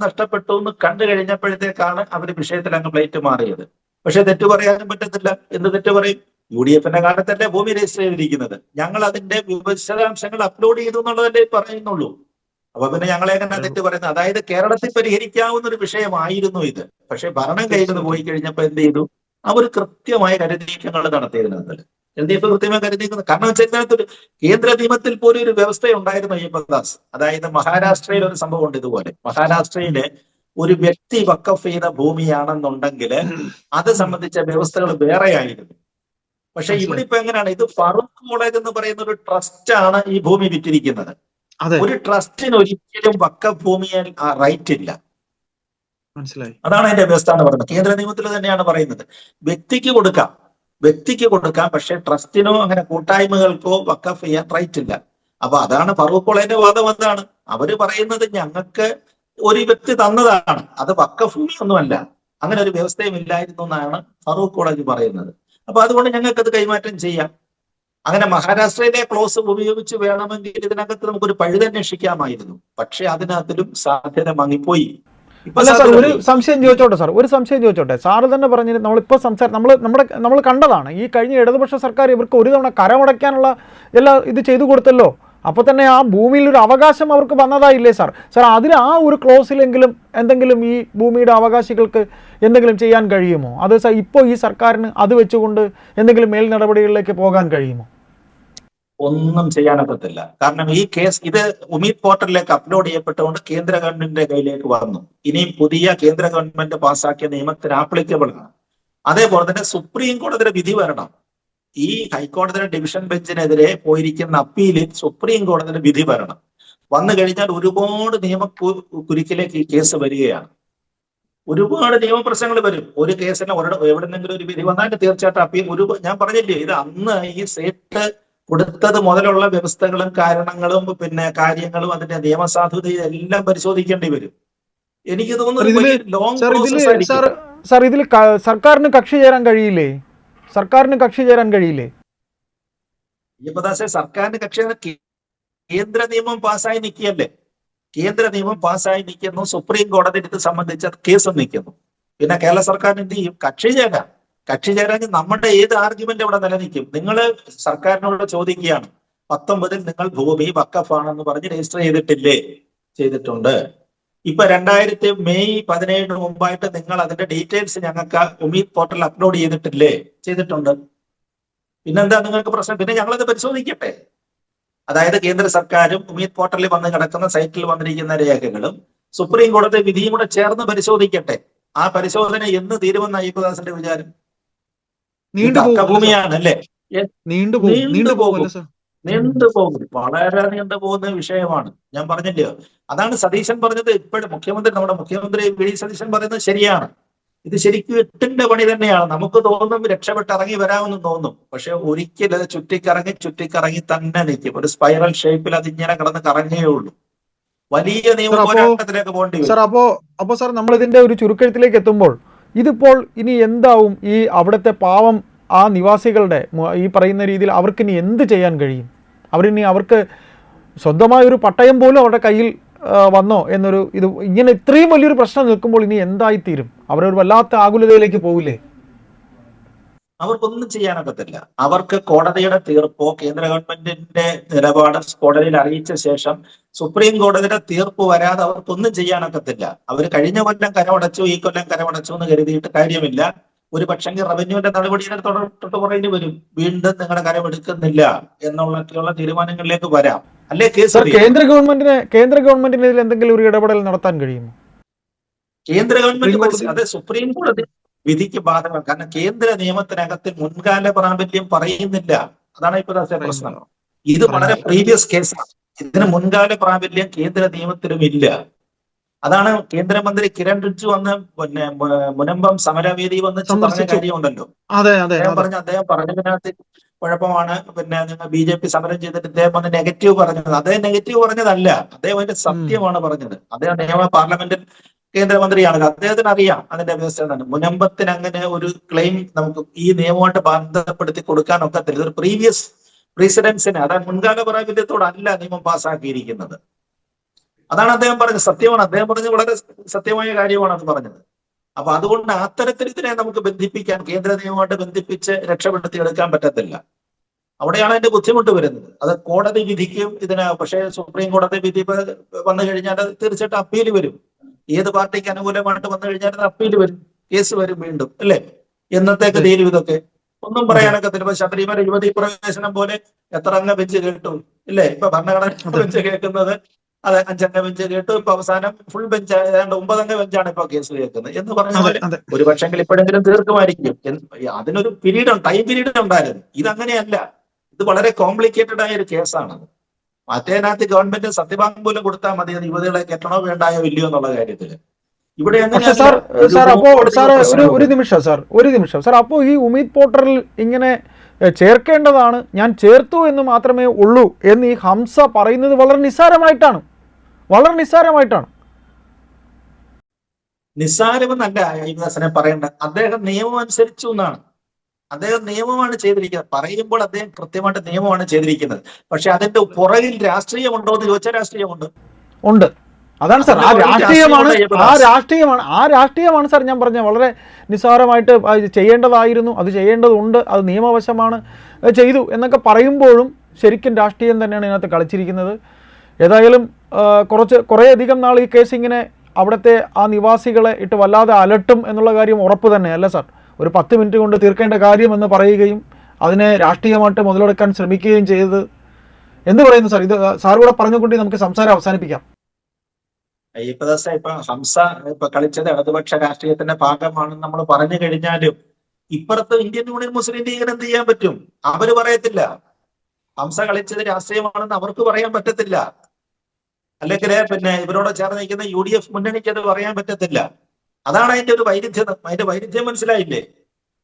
നഷ്ടപ്പെട്ടു എന്ന് കണ്ടു കഴിഞ്ഞപ്പോഴത്തേക്കാണ് അവർ വിഷയത്തിൽ അങ്ങ് പ്ലേറ്റ് മാറിയത്. പക്ഷെ തെറ്റു പറയാനും പറ്റത്തില്ല. എന്ത് തെറ്റ് പറയും? UDF കാലത്തല്ലേ ഭൂമി രജിസ്റ്റർ ചെയ്തിരിക്കുന്നത്. ഞങ്ങൾ അതിന്റെ വിശദാംശങ്ങൾ അപ്ലോഡ് ചെയ്തു എന്നുള്ളതല്ലേ പറയുന്നുള്ളൂ. അപ്പൊ പിന്നെ ഞങ്ങളെ എങ്ങനെ തെറ്റ് പറയുന്നത്? അതായത് കേരളത്തിൽ പരിഹരിക്കാവുന്ന ഒരു വിഷയമായിരുന്നു ഇത്. പക്ഷെ ഭരണം കയ്യിൽ നിന്ന് പോയി കഴിഞ്ഞപ്പോ എന്ത് ചെയ്തു? അവർ കൃത്യമായ കരുനീക്കങ്ങൾ നടത്തിയതിനകത്ത് LDF കൃത്യമായി കരുതിയിരിക്കുന്നത്. കാരണം വെച്ചാൽ ഇതിനകത്തൊരു കേന്ദ്ര നിയമത്തിൽ പോലും ഒരു വ്യവസ്ഥ ഉണ്ടായിരുന്നു അയ്യപ്പദാസ്. അതായത് മഹാരാഷ്ട്രയിൽ ഒരു സംഭവം ഉണ്ട് ഇതുപോലെ. മഹാരാഷ്ട്രയില് ഒരു വ്യക്തി വഖഫ് ചെയ്ത ഭൂമിയാണെന്നുണ്ടെങ്കിൽ അത് സംബന്ധിച്ച വ്യവസ്ഥകൾ വേറെ ആയിരുന്നു. പക്ഷെ ഇവിടെ ഇപ്പൊ എങ്ങനെയാണ്? ഇത് ഫറൂഖ് കോളേജ് എന്ന് പറയുന്ന ഒരു ട്രസ്റ്റാണ് ഈ ഭൂമി വിറ്റിരിക്കുന്നത്. ഒരു ട്രസ്റ്റിന് ഒരിക്കലും വഖഫ് ഭൂമിയിൽ റൈറ്റ് ഇല്ല. മനസ്സിലായി. അതാണ് അതിന്റെ വ്യവസ്ഥ എന്ന് പറയുന്നത്. കേന്ദ്ര നിയമത്തിൽ തന്നെയാണ് പറയുന്നത്. വ്യക്തിക്ക് കൊടുക്കാം, പക്ഷെ ട്രസ്റ്റിനോ അങ്ങനെ കൂട്ടായ്മകൾക്കോ വഖഫ് ചെയ്യാൻ റൈറ്റ് ഇല്ല. അപ്പൊ അതാണ് ഫറൂഖ് കോളേജിന്റെ വാദം. എന്താണ് അവര് പറയുന്നത്? ഞങ്ങൾക്ക് ഒരു വ്യക്തി തന്നതാണ്, അത് വഖഫ് ഭൂമി ഒന്നുമല്ല, അങ്ങനെ ഒരു വ്യവസ്ഥയും ഇല്ലായിരുന്നു എന്നാണ് ഫറൂഖ് കോളേജ് പറയുന്നത്. അപ്പൊ അതുകൊണ്ട് ഞങ്ങൾക്ക് അത് കൈമാറ്റം ചെയ്യാം. അങ്ങനെ മഹാരാഷ്ട്രയിലെ ക്ലോസ് ഉപയോഗിച്ച് വേണമെങ്കിൽ ഇതിനകത്ത് നമുക്കൊരു പഴുതന്വേഷിക്കാമായിരുന്നു. പക്ഷെ അതിനകത്തിലും സാധ്യത മങ്ങിപ്പോയി. അല്ല സാർ, ഒരു സംശയം ചോദിച്ചോട്ടെ. സാറ് തന്നെ പറഞ്ഞത് നമ്മളിപ്പോൾ നമ്മൾ കണ്ടതാണ്. ഈ കഴിഞ്ഞ ഇടതുപക്ഷ സർക്കാർ ഇവർക്ക് ഒരു തവണ കരമടയ്ക്കാനുള്ള എല്ലാ ഇത് ചെയ്തു കൊടുത്തല്ലോ. അപ്പോൾ തന്നെ ആ ഭൂമിയിൽ ഒരു അവകാശം അവർക്ക് വന്നതായില്ലേ സാർ? അതിൽ ആ ഒരു ക്ലോസിലെങ്കിലും എന്തെങ്കിലും ഈ ഭൂമിയുടെ അവകാശികൾക്ക് എന്തെങ്കിലും ചെയ്യാൻ കഴിയുമോ? അത് ഇപ്പോൾ ഈ സർക്കാരിന് അത് വെച്ചുകൊണ്ട് എന്തെങ്കിലും മേൽ നടപടികളിലേക്ക് പോകാൻ കഴിയുമോ? ഒന്നും ചെയ്യാനൊക്കത്തില്ല. കാരണം ഈ കേസ് ഇത് ഉമീദ് പോർട്ടലിലേക്ക് അപ്ലോഡ് ചെയ്യപ്പെട്ടുകൊണ്ട് കേന്ദ്ര ഗവൺമെന്റിന്റെ കയ്യിലേക്ക് വന്നു. ഇനിയും പുതിയ കേന്ദ്ര ഗവൺമെന്റ് പാസ്സാക്കിയ നിയമത്തിന് ആപ്ലിക്കബിൾ ആണ്. അതേപോലെ തന്നെ സുപ്രീം കോടതിയുടെ വിധി വരണം. ഈ ഹൈക്കോടതിയുടെ ഡിവിഷൻ ബെഞ്ചിനെതിരെ പോയിരിക്കുന്ന അപ്പീലിൽ സുപ്രീം കോടതിയുടെ വിധി വരണം. വന്നു കഴിഞ്ഞാൽ ഒരുപാട് കുരുക്കിലേക്ക് ഈ കേസ് വരികയാണ്. ഒരുപാട് നിയമപ്രശ്നങ്ങൾ വരും. ഒരു കേസിന് എവിടെന്നെങ്കിലും ഒരു വിധി വന്നാൽ തീർച്ചയായിട്ടും അപ്പീൽ ഞാൻ പറഞ്ഞില്ലേ, ഇത് അന്ന് ഈ സേറ്റ് കൊടുത്തത് മുതലുള്ള വ്യവസ്ഥകളും കാരണങ്ങളും പിന്നെ കാര്യങ്ങളും അതിന്റെ നിയമസാധുതയും എല്ലാം പരിശോധിക്കേണ്ടി വരും. എനിക്ക് തോന്നുന്നു ലോങ് പ്രോസസ് ആയിരിക്കും. സാർ, ഇതിൽ സർക്കാരിന് കക്ഷി ചേരാൻ കഴിയില്ലേ? അയ്യപ്പദാസെ, സർക്കാരിന് കക്ഷി കേന്ദ്ര നിയമം പാസ്സായി നിൽക്കുകയല്ലേ? കേന്ദ്ര നിയമം പാസ്സായി നിൽക്കുന്നു. സുപ്രീം കോടതി ഇത് സംബന്ധിച്ച കേസ് നിൽക്കുന്നു. പിന്നെ കേരള സർക്കാരിന് എന്ത് ചെയ്യും? കക്ഷി ചേരാൻ നമ്മുടെ ഏത് ആർഗ്യുമെന്റ് ഇവിടെ നിലനിൽക്കും? നിങ്ങൾ സർക്കാരിനോട് ചോദിക്കുകയാണ്, 19 നിങ്ങൾ ഭൂമി വഖഫാണെന്ന് പറഞ്ഞ് രജിസ്റ്റർ ചെയ്തിട്ടില്ലേ? ചെയ്തിട്ടുണ്ട്. ഇപ്പൊ 2000 മെയ് 17 മുമ്പായിട്ട് നിങ്ങൾ അതിന്റെ ഡീറ്റെയിൽസ് ഞങ്ങൾക്ക് ഉമീദ് പോർട്ടലിൽ അപ്ലോഡ് ചെയ്തിട്ടില്ലേ? ചെയ്തിട്ടുണ്ട്. പിന്നെന്താ നിങ്ങൾക്ക് പ്രശ്നം? പിന്നെ ഞങ്ങളത് പരിശോധിക്കട്ടെ. അതായത് കേന്ദ്ര സർക്കാരും ഉമീദ് പോർട്ടലിൽ വന്ന് കിടക്കുന്ന സൈറ്റിൽ വന്നിരിക്കുന്ന രേഖകളും സുപ്രീം കോടതി വിധിയും കൂടെ ചേർന്ന് പരിശോധിക്കട്ടെ. ആ പരിശോധന എന്ന് തീരുമെന്ന അയ്യപ്പദാസിന്റെ വിചാരം? ഭൂമിയാണല്ലേ? നീണ്ടുപോകും. വളരെ നീണ്ടുപോകുന്ന വിഷയമാണ്. ഞാൻ പറഞ്ഞില്ലയോ, അതാണ് സതീശൻ പറഞ്ഞത്. ഇപ്പോഴും നമ്മുടെ മുഖ്യമന്ത്രി വി ഡി സതീശൻ പറയുന്നത് ശരിയാണ്. ഇത് ശരിക്കും എട്ടിന്റെ പണി തന്നെയാണ്. നമുക്ക് തോന്നും രക്ഷപ്പെട്ട് ഇറങ്ങി വരാമെന്ന് തോന്നും. പക്ഷെ ഒരിക്കലും അത് ചുറ്റിക്കറങ്ങി തന്നെ നിൽക്കും. ഒരു സ്പൈറൽ ഷേപ്പിൽ അത് ഇങ്ങനെ കിടന്ന് കറങ്ങേ ഉള്ളൂ. വലിയ നിയമ പോരാട്ടത്തിലേക്ക് പോകേണ്ടി വരും. അപ്പോ സാർ, നമ്മൾ ഇതിന്റെ ഒരു ചുരുക്കെഴുത്തിലേക്ക് എത്തുമ്പോൾ ഇതിപ്പോൾ ഇനി എന്താവും? ഈ അവിടുത്തെ പാവം ആ നിവാസികളുടെ ഈ പറയുന്ന രീതിയിൽ അവർക്ക് ഇനി എന്ത് ചെയ്യാൻ കഴിയും? അവർക്ക് സ്വന്തമായൊരു പട്ടയം പോലും അവരുടെ കയ്യിൽ വന്നോ എന്നൊരു ഇത് ഇങ്ങനെ ഇത്രയും വലിയൊരു പ്രശ്നം നിൽക്കുമ്പോൾ ഇനി എന്തായിത്തീരും? അവരൊരു വല്ലാത്ത ആകുലതയിലേക്ക് പോകില്ലേ? അവർക്കൊന്നും ചെയ്യാനൊക്കത്തില്ല. അവർക്ക് കോടതിയുടെ തീർപ്പോ കേന്ദ്ര ഗവൺമെന്റിന്റെ നിലപാട് കോടതിയിൽ അറിയിച്ച ശേഷം സുപ്രീം കോടതിയുടെ തീർപ്പ് വരാതെ അവർക്കൊന്നും ചെയ്യാനൊക്കത്തില്ല. അവർ കഴിഞ്ഞ കൊല്ലം കരമടച്ചു, ഈ കൊല്ലം കരമടച്ചു എന്ന് കരുതിയിട്ട് കാര്യമില്ല. ഒരു പക്ഷെങ്കിൽ റവന്യൂവിന്റെ നടപടിയുടെ തൊട്ട് പറയേണ്ടി വരും, വീണ്ടും നിങ്ങളുടെ കരമെടുക്കുന്നില്ല എന്നുള്ള തീരുമാനങ്ങളിലേക്ക് വരാം. അല്ലേ കേസ് കേന്ദ്ര ഗവൺമെന്റിന് ഇതിൽ എന്തെങ്കിലും ഒരു ഇടപെടൽ നടത്താൻ കഴിയുമോ? കേന്ദ്ര ഗവൺമെന്റ് അത് സുപ്രീം കോടതി വിധിക്ക് ബാധകമാണ്. കാരണം കേന്ദ്ര നിയമത്തിനകത്ത് മുൻകാല പ്രാബല്യം പറയുന്നില്ല. അതാണ് ഇപ്പോഴത്തെ പ്രശ്നം. ഇത് വളരെ പ്രീവിയസ് കേസാണ്. ഇതിന് മുൻകാല പ്രാബല്യം കേന്ദ്ര നിയമത്തിലും ഇല്ല. അതാണ് കേന്ദ്രമന്ത്രി കിരൺ റിജ്ജു വന്ന് മുനമ്പം സമരവേദി വന്ന് പറഞ്ഞ കാര്യമുണ്ടല്ലോ. അദ്ദേഹം പറഞ്ഞതിനകത്ത് കുഴപ്പമാണ്, പിന്നെ നിങ്ങൾ BJP സമരം ചെയ്തിട്ട് ഇദ്ദേഹം വന്ന് നെഗറ്റീവ് പറഞ്ഞത്. അദ്ദേഹം നെഗറ്റീവ് പറഞ്ഞതല്ല, അദ്ദേഹം അതിന്റെ സത്യമാണ് പറഞ്ഞത്. അദ്ദേഹം പാർലമെന്റിൽ കേന്ദ്രമന്ത്രിയാണ്, അദ്ദേഹത്തിന് അറിയാം അതിന്റെ വ്യവസ്ഥ എന്താണ്. മുനമ്പത്തിന് അങ്ങനെ ഒരു ക്ലെയിം നമുക്ക് ഈ നിയമമായിട്ട് ബന്ധപ്പെടുത്തി കൊടുക്കാൻ ഒക്കത്തില്ല. ഇതൊരു പ്രീവിയസ് പ്രീസിഡൻസിന്, അതായത് മുൻകാല പ്രാബല്യത്തോടല്ല നിയമം പാസ്സാക്കിയിരിക്കുന്നത്. അതാണ് അദ്ദേഹം പറഞ്ഞത്, സത്യമാണ് അദ്ദേഹം പറഞ്ഞത്, വളരെ സത്യമായ കാര്യമാണ് അത് പറഞ്ഞത്. അപ്പൊ അതുകൊണ്ട് അത്തരത്തിൽ ഇതിനെ നമുക്ക് ബന്ധിപ്പിക്കാൻ, കേന്ദ്ര നിയമമായിട്ട് ബന്ധിപ്പിച്ച് രക്ഷപ്പെടുത്തി എടുക്കാൻ പറ്റത്തില്ല. അവിടെയാണ് അതിന്റെ ബുദ്ധിമുട്ട് വരുന്നത്. അത് കോടതി വിധിക്കും ഇതിന്, പക്ഷേ സുപ്രീം കോടതി വിധി വന്നു കഴിഞ്ഞാൽ അത് തീർച്ചയായിട്ടും അപ്പീൽ വരും. ഏത് പാർട്ടിക്ക് അനുകൂലമായിട്ട് വന്നു കഴിഞ്ഞാൽ അത് അപ്പീൽ വരും, കേസ് വരും വീണ്ടും, അല്ലേ? എന്നത്തേക്ക് തീരും ഇതൊക്കെ? ഒന്നും പറയാനൊക്കത്തില്ല. ഇപ്പൊ ശബരിമല യുവതി പ്രവേശനം പോലെ എത്ര അംഗ ബെഞ്ച് കേട്ടു, ഇല്ലേ? ഇപ്പൊ ഭരണഘടന ബെഞ്ച് കേൾക്കുന്നത് അത് 5 അംഗ ബെഞ്ച് കേട്ടു. ഇപ്പൊ അവസാനം ഫുൾ ബെഞ്ച്, ഏതാണ്ട് 9 അംഗ ബെഞ്ചാണ് ഇപ്പൊ കേസ് കേൾക്കുന്നത് എന്ന് പറഞ്ഞാൽ ഒരു പക്ഷെങ്കിൽ ഇപ്പോഴെങ്കിലും തീർക്കുമായിരിക്കും. അതിനൊരു പീരീഡ്, ടൈം പീരീഡ് ഉണ്ടായിരുന്നു. ഇതങ്ങനെയല്ല, ഇത് വളരെ കോംപ്ലിക്കേറ്റഡ് ആയ ഒരു കേസാണ്. മറ്റേതിനകത്ത് ഗവൺമെന്റ് സത്യവാങ്മൂലം കൊടുത്താൽ മതി അത് യുവതികളെ കെട്ടണോ വേണ്ടായോ ഇല്ലയോ എന്നുള്ള കാര്യത്തില്. ഇവിടെ ഒരു നിമിഷം സാർ, അപ്പോ ഈ ഉമീദ് പോർട്ടലിൽ ഇങ്ങനെ ചേർക്കേണ്ടതാണ്, ഞാൻ ചേർത്തു എന്ന് മാത്രമേ ഉള്ളൂ എന്ന് ഈ ഹംസ പറയുന്നത് വളരെ നിസ്സാരമായിട്ടാണ്. നിസ്സാരമെന്നല്ല ഐവദാസനെ പറയേണ്ട, അദ്ദേഹം നിയമം അനുസരിച്ചു എന്നാണ്. അദ്ദേഹം നിയമമാണ് ചെയ്തിരിക്കുന്നത്. പറയുമ്പോൾ അദ്ദേഹം കൃത്യമായിട്ട് നിയമമാണ് ചെയ്തിരിക്കുന്നത്. പക്ഷെ അതിന്റെ പുറകിൽ രാഷ്ട്രീയമുണ്ടോ എന്ന് ചോദിച്ചാൽ രാഷ്ട്രീയമുണ്ട്. ഉണ്ട്. അതാണ് സാർ, ആ രാഷ്ട്രീയമാണ് സാർ ഞാൻ പറഞ്ഞത്. വളരെ നിസ്സാരമായിട്ട് ചെയ്യേണ്ടതായിരുന്നു, അത് ചെയ്യേണ്ടതുണ്ട്, അത് നിയമവശമാണ്, ചെയ്തു എന്നൊക്കെ പറയുമ്പോഴും ശരിക്കും രാഷ്ട്രീയം തന്നെയാണ് ഇതിനകത്ത് കളിച്ചിരിക്കുന്നത്. ഏതായാലും കുറേയധികം നാൾ ഈ കേസ് ഇങ്ങനെ അവിടുത്തെ ആ നിവാസികളെ ഇട്ട് വല്ലാതെ അലട്ടും എന്നുള്ള കാര്യം ഉറപ്പ് തന്നെയല്ല സാർ. ഒരു 10 മിനിറ്റ് കൊണ്ട് തീർക്കേണ്ട കാര്യമെന്ന് പറയുകയും അതിനെ രാഷ്ട്രീയമായിട്ട് മുതലെടുക്കാൻ ശ്രമിക്കുകയും ചെയ്തത് എന്ത് പറയുന്നു സാർ? ഇത് സാർ കൂടെ പറഞ്ഞുകൊണ്ട് നമുക്ക് സംസാരം അവസാനിപ്പിക്കാം. ഇപ്പൊ ഹംസ ഇപ്പൊ കളിച്ചത് ഇടതുപക്ഷ രാഷ്ട്രീയത്തിന്റെ ഭാഗമാണെന്ന് നമ്മൾ പറഞ്ഞു കഴിഞ്ഞാലും ഇപ്പുറത്ത് ഇന്ത്യൻ യൂണിയൻ മുസ്ലിം ലീഗിന് എന്ത് ചെയ്യാൻ പറ്റും? അവര് പറയത്തില്ല. ഹംസ കളിച്ചത് രാഷ്ട്രീയമാണെന്ന് അവർക്ക് പറയാൻ പറ്റത്തില്ല. അല്ലെങ്കിൽ പിന്നെ ഇവരോട് ചേർന്ന് നിൽക്കുന്ന UDF മുന്നണിക്ക് അത് പറയാൻ പറ്റത്തില്ല. അതാണ് അതിന്റെ ഒരു വൈരുദ്ധ്യം. അതിന്റെ വൈരുദ്ധ്യം മനസ്സിലായില്ലേ?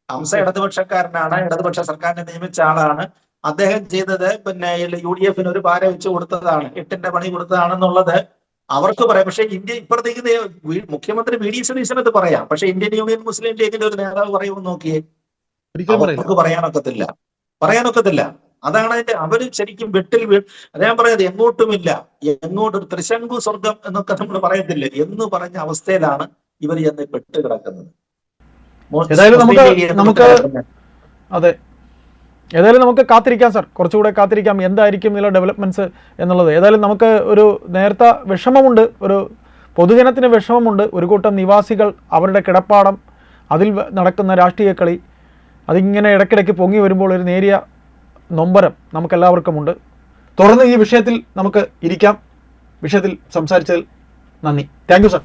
ഹംസ ഇടതുപക്ഷക്കാരനാണ്, ഇടതുപക്ഷ സർക്കാരിനെ നിയമിച്ച ആളാണ്. അദ്ദേഹം ചെയ്തത് പിന്നെ UDF ഒരു പാര വെച്ച് കൊടുത്തതാണ്, 8ന്റെ പണി കൊടുത്തതാണെന്നുള്ളത് അവർക്ക് പറയാം. പക്ഷെ ഇപ്പുറത്തേക്ക് മുഖ്യമന്ത്രി VD സതീശൻ അത് പറയാം. പക്ഷെ ഇന്ത്യൻ യൂണിയൻ മുസ്ലിം ലീഗിന്റെ ഒരു നേതാവ് പറയുമെന്ന് നോക്കിയേ, അവർക്ക് പറയാനൊക്കത്തില്ല. അതാണ് അതിന്റെ, അവര് ശരിക്കും അദ്ദേഹം പറയുന്നത് എങ്ങോട്ടുമില്ല, എങ്ങോട്ടൊരു ത്രിശങ്കു സ്വർഗം എന്നൊക്കെ നമ്മൾ പറയത്തില്ല എന്ന് പറഞ്ഞ അവസ്ഥയിലാണ് ഇവർ ചെന്ന് പെട്ട് കിടക്കുന്നത്. ഏതായാലും നമുക്ക് കാത്തിരിക്കാം സാർ, കുറച്ചുകൂടെ കാത്തിരിക്കാം എന്തായിരിക്കും ഇതിലെ ഡെവലപ്മെന്റ്സ് എന്നുള്ളത്. ഏതായാലും നമുക്ക് ഒരു നേരത്തെ വിഷമമുണ്ട്, ഒരു പൊതുജനത്തിന് വിഷമമുണ്ട്. ഒരു കൂട്ടം നിവാസികൾ, അവരുടെ കിടപ്പാടം, അതിൽ നടക്കുന്ന രാഷ്ട്രീയ കളി, അതിങ്ങനെ ഇടയ്ക്കിടയ്ക്ക് പൊങ്ങി വരുമ്പോൾ ഒരു നേരിയ നൊമ്പരം നമുക്കെല്ലാവർക്കുമുണ്ട്. തുടർന്ന് ഈ വിഷയത്തിൽ നമുക്ക് ഇരിക്കാം. വിഷയത്തിൽ സംസാരിച്ചതിൽ നന്ദി. Thank you sir.